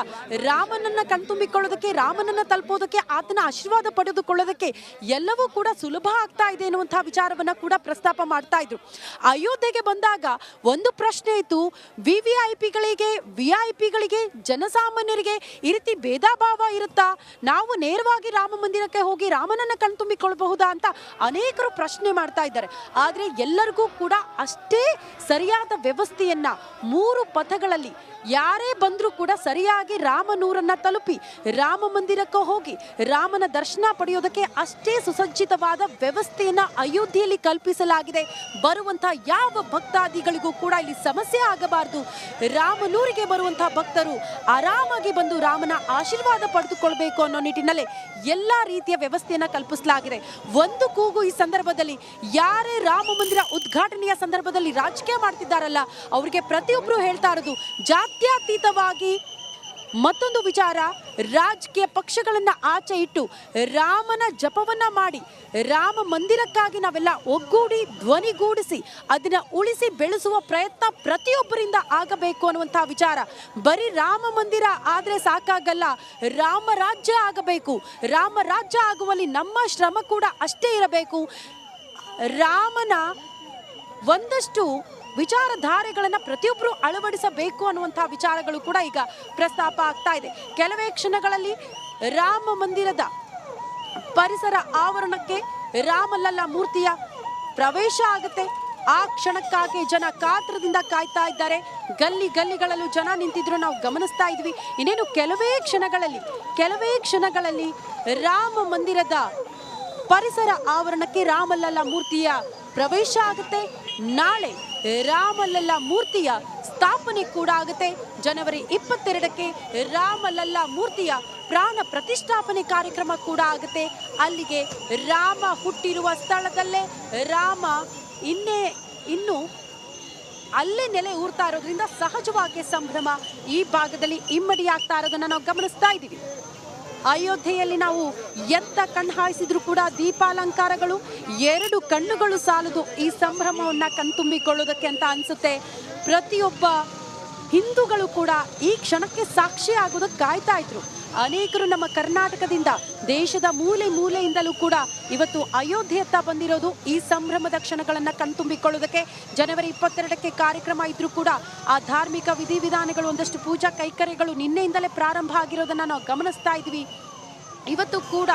ರಾಮನನ್ನ ಕಣ್ತುಂಬಿಕೊಳ್ಳೋದಕ್ಕೆ, ರಾಮನನ್ನ ತಲುಪೋದಕ್ಕೆ, ಆತನ ಆಶೀರ್ವಾದ ಪಡೆದುಕೊಳ್ಳೋದಕ್ಕೆ ಎಲ್ಲವೂ ಕೂಡ ಸುಲಭ ಆಗ್ತಾ ಇದೆ ಎನ್ನುವಂತಹ ವಿಚಾರವನ್ನ ಕೂಡ ಪ್ರಸ್ತಾಪ ಮಾಡ್ತಾ ಇದ್ರು. ಅಯೋಧ್ಯೆಗೆ ಬಂದಾಗ ಒಂದು ಪ್ರಶ್ನೆ ಇತ್ತು, ವಿಐಪಿಗಳಿಗೆ ಜನಸಾಮಾನ್ಯರಿಗೆ ಈ ರೀತಿ ಭೇದ ಭಾವ ಇರುತ್ತಾ, ನಾವು ನೇರವಾಗಿ ರಾಮ ಮಂದಿರಕ್ಕೆ ಹೋಗಿ ರಾಮನನ್ನ ಕಣ್ತುಂಬಿಕೊಳ್ಳಬಹುದಾ ಅಂತ ಅನೇಕರು ಪ್ರಶ್ನೆ ಮಾಡ್ತಾ ಇದ್ದಾರೆ. ಆದ್ರೆ ಎಲ್ಲರಿಗೂ ಕೂಡ ಅಷ್ಟೇ ಸರಿಯಾದ ವ್ಯವಸ್ಥೆಯನ್ನ 3 ಪಥಗಳಲ್ಲಿ ಯಾರೇ ಬಂದ್ರೂ ಕೂಡ ಸರಿಯಾಗಿ ರಾಮನೂರನ್ನ ತಲುಪಿ ರಾಮ ಮಂದಿರಕ್ಕೆ ಹೋಗಿ ರಾಮನ ದರ್ಶನ ಪಡೆಯೋದಕ್ಕೆ ಅಷ್ಟೇ ಸುಸಜ್ಜಿತವಾದ ವ್ಯವಸ್ಥೆಯನ್ನ ಅಯೋಧ್ಯೆಯಲ್ಲಿ ಕಲ್ಪಿಸಲಾಗಿದೆ. ಬರುವಂತಹ ಯಾವ ಭಕ್ತಾದಿಗಳಿಗೂ ಕೂಡ ಇಲ್ಲಿ ಸಮಸ್ಯೆ ಆಗಬಾರದು, ರಾಮನೂರಿಗೆ ಬರುವಂತಹ ಭಕ್ತರು ಆರಾಮಾಗಿ ಬಂದು ರಾಮನ ಆಶೀರ್ವಾದ ಪಡೆದುಕೊಳ್ಬೇಕು ಅನ್ನೋ ನಿಟ್ಟಿನಲ್ಲಿ ಎಲ್ಲಾ ರೀತಿಯ ವ್ಯವಸ್ಥೆಯನ್ನ ಕಲ್ಪಿಸಲಾಗಿದೆ. ಒಂದು ಕೂಗು ಈ ಸಂದರ್ಭದಲ್ಲಿ, ಯಾರೇ ರಾಮ ಮಂದಿರ ಉದ್ಘಾಟನೆಯ ಸಂದರ್ಭದಲ್ಲಿ ರಾಜಕೀಯ ಮಾಡ್ತಿದ್ದಾರಲ್ಲ ಅವರಿಗೆ ಪ್ರತಿಯೊಬ್ಬರು ಹೇಳ್ತಾ ಇರೋದು, ಜಾತ್ಯತೀತವಾಗಿ ಮತ್ತೊಂದು ವಿಚಾರ, ರಾಜಕೀಯ ಪಕ್ಷಗಳನ್ನ ಆಚೆ ಇಟ್ಟು ರಾಮನ ಜಪವನ್ನ ಮಾಡಿ ರಾಮ ಮಂದಿರಕ್ಕಾಗಿ ನಾವೆಲ್ಲ ಒಗ್ಗೂಡಿ ಧ್ವನಿಗೂಡಿಸಿ ಅದನ್ನ ಉಳಿಸಿ ಬೆಳೆಸುವ ಪ್ರಯತ್ನ ಪ್ರತಿಯೊಬ್ಬರಿಂದ ಆಗಬೇಕು ಅನ್ನುವಂತಹ ವಿಚಾರ. ಬರೀ ರಾಮ ಮಂದಿರ ಆದ್ರೆ ಸಾಕಾಗಲ್ಲ, ರಾಮ ರಾಜ್ಯ ಆಗಬೇಕು. ರಾಮ ರಾಜ್ಯ ಆಗುವಲ್ಲಿ ನಮ್ಮ ಶ್ರಮ ಕೂಡ ಅಷ್ಟೇ ಇರಬೇಕು. ರಾಮನ ಒಂದಷ್ಟು ವಿಚಾರಧಾರೆಗಳನ್ನ ಪ್ರತಿಯೊಬ್ಬರು ಅಳವಡಿಸಬೇಕು ಅನ್ನುವಂತಹ ವಿಚಾರಗಳು ಕೂಡ ಈಗ ಪ್ರಸ್ತಾಪ ಆಗ್ತಾ ಇದೆ. ಕೆಲವೇ ಕ್ಷಣಗಳಲ್ಲಿ ರಾಮ ಮಂದಿರದ ಪರಿಸರ ಆವರಣಕ್ಕೆ ರಾಮಲಲ್ಲಾ ಮೂರ್ತಿಯ ಪ್ರವೇಶ ಆಗುತ್ತೆ. ಆ ಕ್ಷಣಕ್ಕಾಗಿ ಜನ ಕಾತರದಿಂದ ಕಾಯ್ತಾ ಇದ್ದಾರೆ. ಗಲ್ಲಿಗಳಲ್ಲೂ ಜನ ನಿಂತಿದ್ರು ನಾವು ಗಮನಿಸ್ತಾ ಇದ್ವಿ. ಇನ್ನೇನು ಕೆಲವೇ ಕ್ಷಣಗಳಲ್ಲಿ ರಾಮ ಮಂದಿರದ ಪರಿಸರ ಆವರಣಕ್ಕೆ ರಾಮಲಲ್ಲಾ ಮೂರ್ತಿಯ ಪ್ರವೇಶ ಆಗುತ್ತೆ. ನಾಳೆ ರಾಮಲಲ್ಲಾ ಮೂರ್ತಿಯ ಸ್ಥಾಪನೆ ಕೂಡ ಆಗುತ್ತೆ. ಜನವರಿ 22ಕ್ಕೆ ರಾಮಲಲ್ಲಾ ಮೂರ್ತಿಯ ಪ್ರಾಣ ಪ್ರತಿಷ್ಠಾಪನೆ ಕಾರ್ಯಕ್ರಮ ಕೂಡ ಆಗುತ್ತೆ. ಅಲ್ಲಿಗೆ ರಾಮ ಹುಟ್ಟಿರುವ ಸ್ಥಳದಲ್ಲೇ ರಾಮ ಇನ್ನು ಅಲ್ಲೇ ನೆಲೆ ಊರ್ತಾ ಇರೋದ್ರಿಂದ ಸಹಜವಾಗಿ ಸಂಭ್ರಮ ಈ ಭಾಗದಲ್ಲಿ ಇಮ್ಮಡಿಯಾಗ್ತಾ ಇರೋದನ್ನ ನಾವು ಗಮನಿಸ್ತಾ ಇದ್ದೀವಿ. ಅಯೋಧ್ಯೆಯಲ್ಲಿ ನಾವು ಎತ್ತ ಕಣ್ಣು ಹಾಯಿಸಿದ್ರು ಕೂಡ ದೀಪಾಲಂಕಾರಗಳು, 2 ಕಣ್ಣುಗಳು ಸಾಲದು ಈ ಸಂಭ್ರಮವನ್ನ ಕಣ್ತುಂಬಿಕೊಳ್ಳೋದಕ್ಕೆ ಅಂತ ಅನ್ಸುತ್ತೆ. ಪ್ರತಿಯೊಬ್ಬ ಹಿಂದೂಗಳು ಕೂಡ ಈ ಕ್ಷಣಕ್ಕೆ ಸಾಕ್ಷಿ ಆಗೋದಕ್ಕೆ ಕಾಯ್ತಾ ಇದ್ರು. ಅನೇಕರು ನಮ್ಮ ಕರ್ನಾಟಕದಿಂದ, ದೇಶದ ಮೂಲೆ ಮೂಲೆಯಿಂದಲೂ ಕೂಡ ಇವತ್ತು ಅಯೋಧ್ಯೆಯತ್ತ ಬಂದಿರೋದು ಈ ಸಂಭ್ರಮದ ಕ್ಷಣಗಳನ್ನ ಕಣ್ತುಂಬಿಕೊಳ್ಳೋದಕ್ಕೆ. ಜನವರಿ 22ಕ್ಕೆ ಕಾರ್ಯಕ್ರಮ ಇದ್ರೂ ಕೂಡ ಆ ಧಾರ್ಮಿಕ ವಿಧಿವಿಧಾನಗಳು, ಒಂದಷ್ಟು ಪೂಜಾ ಕೈಕರ್ಯಗಳು ನಿನ್ನೆಯಿಂದಲೇ ಪ್ರಾರಂಭ ಆಗಿರೋದನ್ನ ನಾವು ಗಮನಿಸ್ತಾ ಇದ್ವಿ. ಇವತ್ತು ಕೂಡ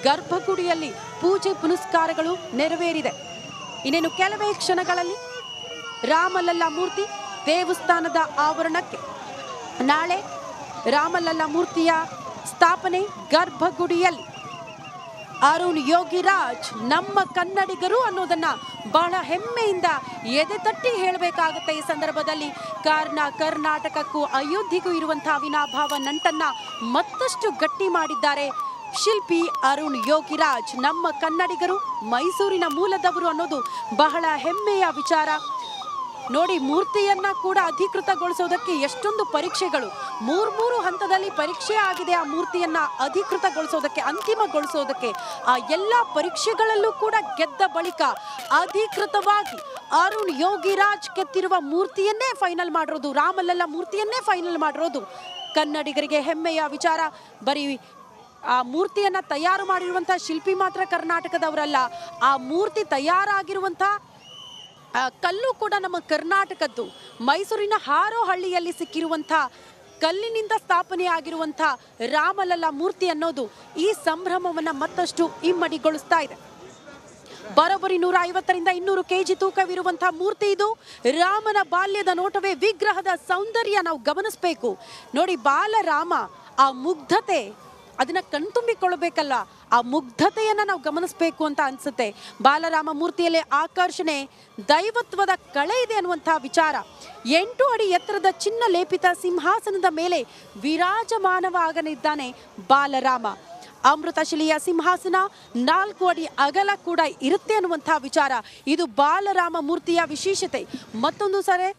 ಗರ್ಭಗುಡಿಯಲ್ಲಿ ಪೂಜೆ ಪುನಸ್ಕಾರಗಳು ನೆರವೇರಿದೆ. ಇನ್ನೇನು ಕೆಲವೇ ಕ್ಷಣಗಳಲ್ಲಿ ರಾಮಲಲ್ಲಾ ಮೂರ್ತಿ ದೇವಸ್ಥಾನದ ಆವರಣಕ್ಕೆ. ನಾಳೆ ರಾಮಲಲ್ಲಾ ಮೂರ್ತಿಯ ಸ್ಥಾಪನೆ ಗರ್ಭಗುಡಿಯಲ್ಲಿ. ಅರುಣ್ ಯೋಗಿರಾಜ್ ನಮ್ಮ ಕನ್ನಡಿಗರು ಅನ್ನೋದನ್ನ ಬಹಳ ಹೆಮ್ಮೆಯಿಂದ ಎದೆ ತಟ್ಟಿ ಹೇಳಬೇಕಾಗುತ್ತೆ ಈ ಸಂದರ್ಭದಲ್ಲಿ. ಕಾರಣ ಕರ್ನಾಟಕಕ್ಕೂ ಅಯೋಧ್ಯೆಗೂ ಇರುವಂತಹ ಅವಿನಾಭಾವ ನಂಟನ್ನ ಮತ್ತಷ್ಟು ಗಟ್ಟಿ ಮಾಡಿದ್ದಾರೆ ಶಿಲ್ಪಿ ಅರುಣ್ ಯೋಗಿರಾಜ್. ನಮ್ಮ ಕನ್ನಡಿಗರು, ಮೈಸೂರಿನ ಮೂಲದವರು ಅನ್ನೋದು ಬಹಳ ಹೆಮ್ಮೆಯ ವಿಚಾರ. ನೋಡಿ, ಮೂರ್ತಿಯನ್ನ ಕೂಡ ಅಧಿಕೃತಗೊಳಿಸೋದಕ್ಕೆ ಎಷ್ಟೊಂದು ಪರೀಕ್ಷೆಗಳು, 3 ಹಂತದಲ್ಲಿ ಪರೀಕ್ಷೆ ಆಗಿದೆ ಆ ಮೂರ್ತಿಯನ್ನ ಅಧಿಕೃತಗೊಳಿಸೋದಕ್ಕೆ, ಅಂತಿಮಗೊಳಿಸೋದಕ್ಕೆ. ಆ ಎಲ್ಲ ಪರೀಕ್ಷೆಗಳಲ್ಲೂ ಕೂಡ ಗೆದ್ದ ಬಳಿಕ ಅಧಿಕೃತವಾಗಿ ಅರುಣ್ ಯೋಗಿರಾಜ್ ಕೆತ್ತಿರುವ ಮೂರ್ತಿಯನ್ನೇ ಫೈನಲ್ ಮಾಡಿರೋದು, ರಾಮಲಲ್ಲಾ ಮೂರ್ತಿಯನ್ನೇ ಫೈನಲ್ ಮಾಡಿರೋದು ಕನ್ನಡಿಗರಿಗೆ ಹೆಮ್ಮೆಯ ವಿಚಾರ. ಬರೀ ಆ ಮೂರ್ತಿಯನ್ನ ತಯಾರು ಮಾಡಿರುವಂತಹ ಶಿಲ್ಪಿ ಮಾತ್ರ ಕರ್ನಾಟಕದವರಲ್ಲ, ಆ ಮೂರ್ತಿ ತಯಾರಾಗಿರುವಂತಹ ಕಲ್ಲು ಕೂಡ ನಮ್ಮ ಕರ್ನಾಟಕದ್ದು. ಮೈಸೂರಿನ ಹಾರೋಹಳ್ಳಿಯಲ್ಲಿ ಸಿಕ್ಕಿರುವಂಥ ಕಲ್ಲಿನಿಂದ ಸ್ಥಾಪನೆ ಆಗಿರುವಂಥ ರಾಮಲಲ್ಲಾ ಮೂರ್ತಿ ಅನ್ನೋದು ಈ ಸಂಭ್ರಮವನ್ನು ಮತ್ತಷ್ಟು ಇಮ್ಮಡಿಗೊಳಿಸ್ತಾ ಇದೆ. ಬರೋಬ್ಬರಿ 150ರಿಂದ 200 kg ತೂಕವಿರುವಂತಹ ಮೂರ್ತಿ ಇದು. ರಾಮನ ಬಾಲ್ಯದ ನೋಟವೇ ವಿಗ್ರಹದ ಸೌಂದರ್ಯ ನಾವು ಗಮನಿಸಬೇಕು. ನೋಡಿ, ಬಾಲರಾಮ ಆ ಮುಗ್ಧತೆ ಅದನ್ನ ಕಣ್ತುಂಬಿಕೊಳ್ಳಬೇಕಲ್ಲ, ಆ ಮುಗ್ಧತೆಯನ್ನ ನಾವು ಗಮನಿಸಬೇಕು ಅಂತ ಅನ್ಸುತ್ತೆ. ಬಾಲರಾಮ ಮೂರ್ತಿಯಲ್ಲಿ ಆಕರ್ಷಣೆ, ದೈವತ್ವದ ಕಳೆ ಇದೆ ಅನ್ನುವಂತಹ ವಿಚಾರ. 8 ಅಡಿ ಎತ್ತರದ ಚಿನ್ನ ಲೇಪಿತ ಸಿಂಹಾಸನದ ಮೇಲೆ ವಿರಾಜಮಾನವಾಗಲಿದ್ದಾನೆ ಬಾಲರಾಮ. ಅಮೃತಶಿಲೆಯ ಸಿಂಹಾಸನ 4 ಅಡಿ ಅಗಲ ಕೂಡ ಇರುತ್ತೆ ಅನ್ನುವಂತಹ ವಿಚಾರ. ಇದು ಬಾಲರಾಮ ಮೂರ್ತಿಯ ವಿಶೇಷತೆ. ಮತ್ತೊಂದು ಸರಿ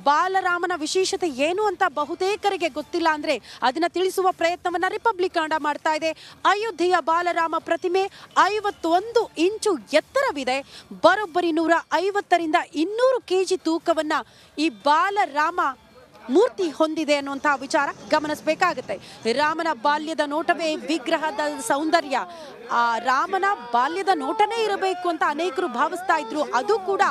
ಬಾಲರಾಮನ ವಿಶೇಷತೆ ಏನು ಅಂತ ಬಹುತೇಕರಿಗೆ ಗೊತ್ತಿಲ್ಲ ಅಂದ್ರೆ ಅದನ್ನ ತಿಳಿಸುವ ಪ್ರಯತ್ನವನ್ನ ರಿಪಬ್ಲಿಕ್ ಕನ್ನಡ ಮಾಡ್ತಾ ಇದೆ. ಅಯೋಧ್ಯೆಯ ಬಾಲರಾಮ ಪ್ರತಿಮೆ 51 ಇಂಚು ಎತ್ತರವಿದೆ. ಬರೋಬ್ಬರಿ 150ರಿಂದ 200 kg ತೂಕವನ್ನ ಈ ಬಾಲರಾಮ ಮೂರ್ತಿ ಹೊಂದಿದೆ ಅನ್ನುವಂತಹ ವಿಚಾರ ಗಮನಿಸಬೇಕಾಗುತ್ತೆ. ರಾಮನ ಬಾಲ್ಯದ ನೋಟವೇ ವಿಗ್ರಹದ ಸೌಂದರ್ಯ. ಆ ರಾಮನ ಬಾಲ್ಯದ ನೋಟನೇ ಇರಬೇಕು ಅಂತ ಅನೇಕರು ಭಾವಿಸ್ತಾ ಇದ್ರು. ಅದು ಕೂಡ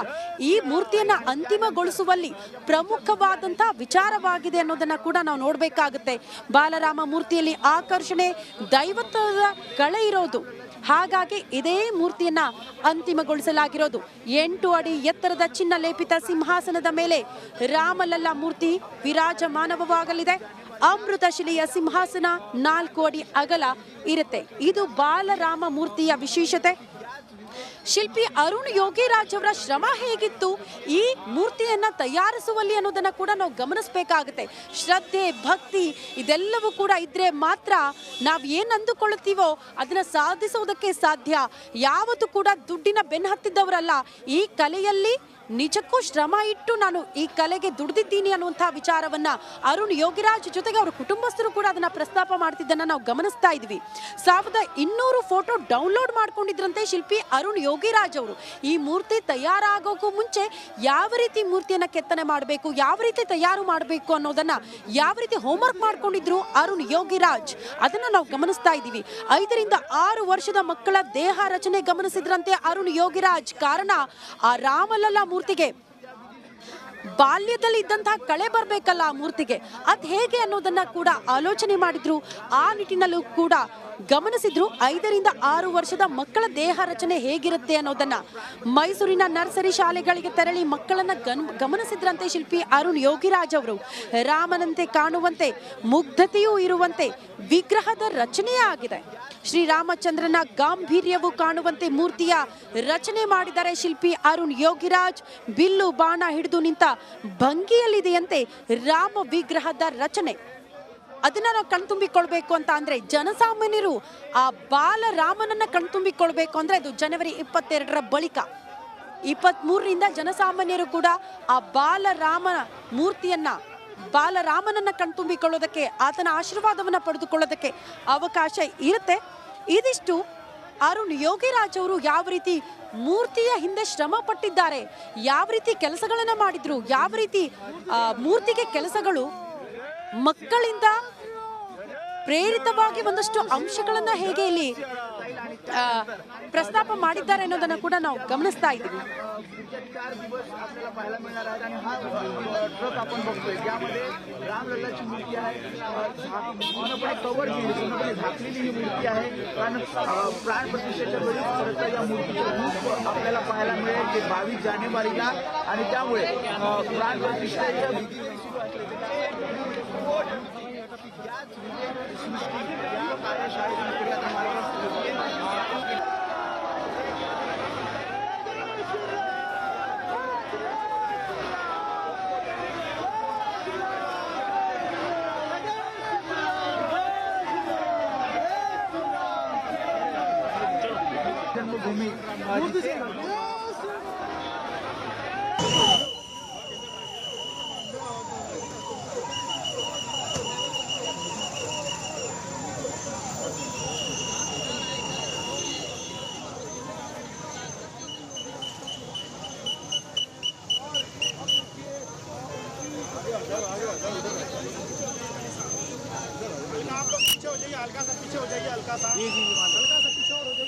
ಈ ಮೂರ್ತಿಯನ್ನ ಅಂತಿಮಗೊಳಿಸುವಲ್ಲಿ ಪ್ರಮುಖವಾದಂತಹ ವಿಚಾರವಾಗಿದೆ ಅನ್ನೋದನ್ನ ಕೂಡ ನಾವು ನೋಡ್ಬೇಕಾಗುತ್ತೆ. ಬಾಲರಾಮ ಮೂರ್ತಿಯಲ್ಲಿ ಆಕರ್ಷಣೆ, ದೈವತ್ವದ ಕಳೆ ಇರೋದು. ಹಾಗಾಗಿ ಇದೇ ಮೂರ್ತಿಯನ್ನ ಅಂತಿಮಗೊಳಿಸಲಾಗಿರೋದು. 8 ಅಡಿ ಎತ್ತರದ ಚಿನ್ನ ಲೇಪಿತ ಸಿಂಹಾಸನದ ಮೇಲೆ ರಾಮಲಲ್ಲಾ ಮೂರ್ತಿ ವಿರಾಜಮಾನವಾಗಲಿದೆ. ಅಮೃತಶಿಲೆಯ ಸಿಂಹಾಸನ 4 ಅಡಿ ಅಗಲ ಇರುತ್ತೆ. ಇದು ಬಾಲರಾಮ ಮೂರ್ತಿಯ ವಿಶೇಷತೆ. ಶಿಲ್ಪಿ ಅರುಣ್ ಯೋಗಿರಾಜ್ ಅವರ ಶ್ರಮ ಹೇಗಿತ್ತು ಈ ಮೂರ್ತಿಯನ್ನ ತಯಾರಿಸುವಲ್ಲಿ ಅನ್ನೋದನ್ನ ಕೂಡ ನಾವು ಗಮನಿಸಬೇಕಾಗುತ್ತೆ. ಶ್ರದ್ಧೆ, ಭಕ್ತಿ ಇದೆಲ್ಲವೂ ಕೂಡ ಇದ್ರೆ ಮಾತ್ರ ನಾವು ಏನ್ ಅಂದುಕೊಳ್ಳುತ್ತೀವೋ ಅದನ್ನ ಸಾಧಿಸೋದಕ್ಕೆ ಸಾಧ್ಯ. ಯಾವತ್ತೂ ಕೂಡ ದುಡ್ಡಿನ ಬೆನ್ನು ಹತ್ತಿದ್ದವರಲ್ಲ. ಈ ಕಲೆಯಲ್ಲಿ ನಿಜಕ್ಕೂ ಶ್ರಮ ಇಟ್ಟು ನಾನು ಈ ಕಲೆಗೆ ದುಡಿದಿದ್ದೀನಿ ಅನ್ನುವಂತಹ ವಿಚಾರವನ್ನ ಅರುಣ್ ಯೋಗಿರಾಜ್ ಜೊತೆಗೆ ಅವರ ಕುಟುಂಬಸ್ಥರು ಕೂಡ ಅದನ್ನ ಪ್ರಸ್ತಾಪ ಮಾಡ್ತಿದ್ದನ್ನ ನಾವು ಗಮನಿಸ್ತಾ ಇದ್ವಿ. 1200 ಫೋಟೋ ಡೌನ್ಲೋಡ್ ಮಾಡ್ಕೊಂಡಿದ್ರಂತೆ ಶಿಲ್ಪಿ ಅರುಣ್ ಯೋಗಿರಾಜ್ ಅವರು. ಈ ಮೂರ್ತಿ ತಯಾರಾಗೋಕ್ಕೂ ಮುಂಚೆ ಯಾವ ರೀತಿ ಮೂರ್ತಿಯನ್ನ ಕೆತ್ತನೆ ಮಾಡಬೇಕು, ಯಾವ ರೀತಿ ತಯಾರು ಮಾಡಬೇಕು ಅನ್ನೋದನ್ನ ಯಾವ ರೀತಿ ಹೋಮ್ವರ್ಕ್ ಮಾಡ್ಕೊಂಡಿದ್ರು ಅರುಣ್ ಯೋಗಿರಾಜ್, ಅದನ್ನ ನಾವು ಗಮನಿಸ್ತಾ ಇದ್ದೀವಿ. 5 ರಿಂದ 6 ವರ್ಷದ ಮಕ್ಕಳ ದೇಹ ರಚನೆ ಗಮನಿಸಿದ್ರಂತೆ ಅರುಣ್ ಯೋಗಿರಾಜ್. ಕಾರಣ ಆ ರಾಮಲಲ್ಲಾ ಮೂರ್ತಿಗೆ ಬಾಲ್ಯದಲ್ಲಿ ಇದ್ದಂತಹ ಕಳೆ ಬರಬೇಕಲ್ಲ ಆ ಮೂರ್ತಿಗೆ, ಅದು ಹೇಗೆ ಅನ್ನೋದನ್ನ ಕೂಡ ಆಲೋಚನೆ ಮಾಡಿದ್ರು. ಆ ನಿಟ್ಟಿನಲ್ಲೂ ಕೂಡ ಗಮನಿಸಿದ್ರು 5 ರಿಂದ 6 ವರ್ಷದ ಮಕ್ಕಳ ದೇಹ ರಚನೆ ಹೇಗಿರುತ್ತೆ ಅನ್ನೋದನ್ನ. ಮೈಸೂರಿನ ನರ್ಸರಿ ಶಾಲೆಗಳಿಗೆ ತೆರಳಿ ಮಕ್ಕಳನ್ನ ಗಮನಿಸಿದ್ರಂತೆ ಶಿಲ್ಪಿ ಅರುಣ್ ಯೋಗಿರಾಜ್ ಅವರು. ರಾಮನಂತೆ ಕಾಣುವಂತೆ, ಮುಗ್ಧತೆಯೂ ಇರುವಂತೆ ವಿಗ್ರಹದ ರಚನೆಯೇ ಆಗಿದೆ. ಶ್ರೀರಾಮಚಂದ್ರನ ಗಾಂಭೀರ್ಯವು ಕಾಣುವಂತೆ ಮೂರ್ತಿಯ ರಚನೆ ಮಾಡಿದ್ದಾರೆ ಶಿಲ್ಪಿ ಅರುಣ್ ಯೋಗಿರಾಜ್. ಬಿಲ್ಲು ಬಾಣ ಹಿಡಿದು ನಿಂತ ಭಂಗಿಯಲ್ಲಿದೆಯಂತೆ ರಾಮ ವಿಗ್ರಹದ ರಚನೆ. ಅದನ್ನ ನಾವು ಕಣ್ತುಂಬಿಕೊಳ್ಬೇಕು ಅಂತ ಅಂದ್ರೆ ಜನಸಾಮಾನ್ಯರು ಆ ಬಾಲರಾಮನನ್ನ ಕಣ್ತುಂಬಿಕೊಳ್ಬೇಕು ಅಂದ್ರೆ ಅದು ಜನವರಿ 22ರ ಬಳಿಕ. 23ರಿಂದ ಜನಸಾಮಾನ್ಯರು ಕೂಡ ಆ ಬಾಲರಾಮನ ಮೂರ್ತಿಯನ್ನ ಬಾಲರಾಮನನ್ನ ಕಣ್ತುಂಬಿಕೊಳ್ಳೋದಕ್ಕೆ ಆತನ ಆಶೀರ್ವಾದವನ್ನ ಪಡೆದುಕೊಳ್ಳೋದಕ್ಕೆ ಅವಕಾಶ ಇರುತ್ತೆ. ಇದಿಷ್ಟು ಅರುಣ್ ಯೋಗಿರಾಜ್ ಅವರು ಯಾವ ರೀತಿ ಮೂರ್ತಿಯ ಹಿಂದೆ ಶ್ರಮ ಪಟ್ಟಿದ್ದಾರೆ, ಯಾವ ರೀತಿ ಕೆಲಸಗಳನ್ನ ಮಾಡಿದ್ರು, ಯಾವ ರೀತಿ ಮೂರ್ತಿಗೆ ಕೆಲಸಗಳು ಮಕ್ಕಳಿಂದ ಪ್ರೇರಿತವಾಗಿ ಒಂದಷ್ಟು ಅಂಶಗಳನ್ನ ಹೇಗೆ ಇಲ್ಲಿ ಪ್ರಸ್ತಾಪ ಮಾಡಿದ್ದಾರೆ ಅನ್ನೋದನ್ನ ಕೂಡ ನಾವು ಗಮನಿಸ್ತಾ ಇದ್ದೀವಿ. 4 दिवस आपल्याला पाहायला मिळणार आहेत आणि हा ट्रक आपण बघतोय ज्यामध्ये रामलल्लाची मूर्ती आहे. पूर्णपणे कव्हर केली, पूर्णपणे झाकलेली ही मूर्ती आहे. कारण प्राण प्रतिष्ठेच्या वेळी खरंतर या मूर्तीचं रूप आपल्याला पाहायला मिळेल ते 22 जानेवारीला आणि त्यामुळे प्राण प्रतिष्ठेच्या विधी सुरू असले जन्मभूमी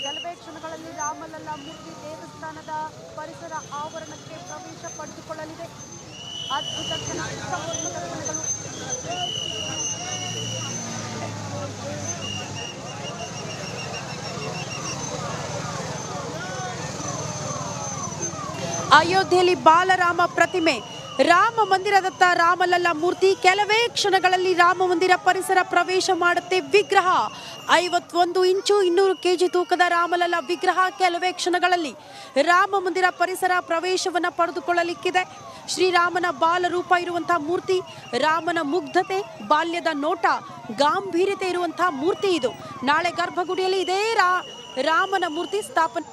ಕೆಲವೇ ಕ್ಷಣಗಳಲ್ಲಿ ರಾಮಲಲ್ಲಾ ಮೂರ್ತಿ ದೇವಸ್ಥಾನದ ಪರಿಸರ ಆವರಣಕ್ಕೆ ಪ್ರವೇಶ ಪಡೆದುಕೊಳ್ಳಲಿದೆ. ಅದ್ಭುತ ಕ್ಷಣ, ಸಂಪೂರ್ಣ ಕ್ಷಣಗಳು. ಅಯೋಧ್ಯೆಯಲ್ಲಿ ಬಾಲರಾಮ ಪ್ರತಿಮೆ, ರಾಮ ಮಂದಿರದತ್ತ ರಾಮಲಲ್ಲಾ ಮೂರ್ತಿ ಕೆಲವೇ ಕ್ಷಣಗಳಲ್ಲಿ ರಾಮ ಮಂದಿರ ಪರಿಸರ ಪ್ರವೇಶ ಮಾಡುತ್ತೆ. ವಿಗ್ರಹ 51 ಇಂಚು 200 ಕೆಜಿ ತೂಕದ ರಾಮಲಲ್ಲಾ ವಿಗ್ರಹ ಕೆಲವೇ ಕ್ಷಣಗಳಲ್ಲಿ ರಾಮ ಮಂದಿರ ಪರಿಸರ ಪ್ರವೇಶವನ್ನು ಪಡೆದುಕೊಳ್ಳಲಿಕ್ಕಿದೆ. ಶ್ರೀರಾಮನ ಬಾಲರೂಪ ಇರುವಂತಹ ಮೂರ್ತಿ, ರಾಮನ ಮುಗ್ಧತೆ, ಬಾಲ್ಯದ ನೋಟ, ಗಾಂಭೀರ್ಯತೆ ಇರುವಂತಹ ಮೂರ್ತಿ ಇದು. ನಾಳೆ ಗರ್ಭಗುಡಿಯಲ್ಲಿ ಇದೇ ರಾಮನ ಮೂರ್ತಿ ಸ್ಥಾಪನೆ